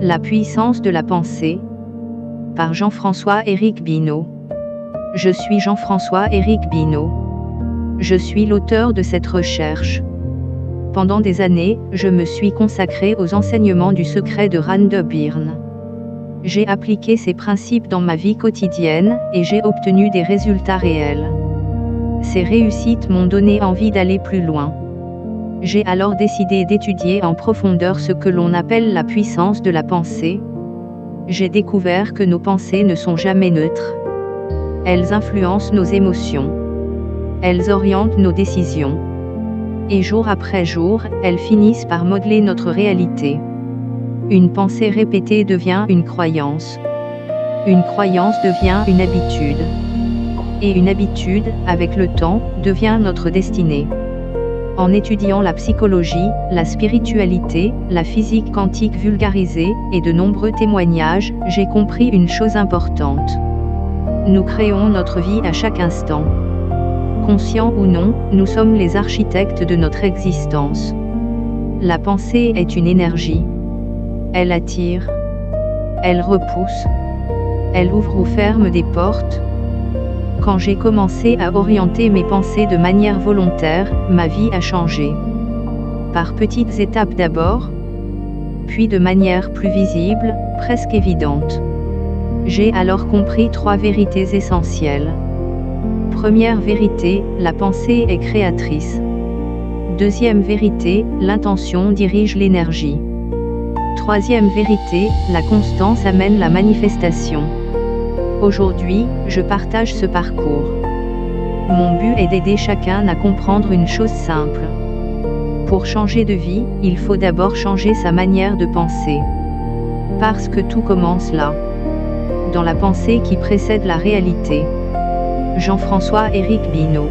La puissance de la pensée, par Jean-François-Éric Binot. Je suis Jean-François-Éric Binot. Je suis l'auteur de cette recherche. Pendant des années, je me suis consacré aux enseignements du secret de Rhonda Byrne. J'ai appliqué ces principes dans ma vie quotidienne, et j'ai obtenu des résultats réels. Ces réussites m'ont donné envie d'aller plus loin. J'ai alors décidé d'étudier en profondeur ce que l'on appelle la puissance de la pensée. J'ai découvert que nos pensées ne sont jamais neutres. Elles influencent nos émotions. Elles orientent nos décisions. Et jour après jour, elles finissent par modeler notre réalité. Une pensée répétée devient une croyance. Une croyance devient une habitude. Et une habitude, avec le temps, devient notre destinée. En étudiant la psychologie, la spiritualité, la physique quantique vulgarisée, et de nombreux témoignages, j'ai compris une chose importante. Nous créons notre vie à chaque instant. Conscients ou non, nous sommes les architectes de notre existence. La pensée est une énergie. Elle attire. Elle repousse. Elle ouvre ou ferme des portes. Quand j'ai commencé à orienter mes pensées de manière volontaire, ma vie a changé. Par petites étapes d'abord, puis de manière plus visible, presque évidente. J'ai alors compris 3 vérités essentielles. Première vérité, la pensée est créatrice. Deuxième vérité, l'intention dirige l'énergie. Troisième vérité, la constance amène la manifestation. Aujourd'hui, je partage ce parcours. Mon but est d'aider chacun à comprendre une chose simple. Pour changer de vie, il faut d'abord changer sa manière de penser. Parce que tout commence là. Dans la pensée qui précède la réalité. Jean-François-Éric Binot.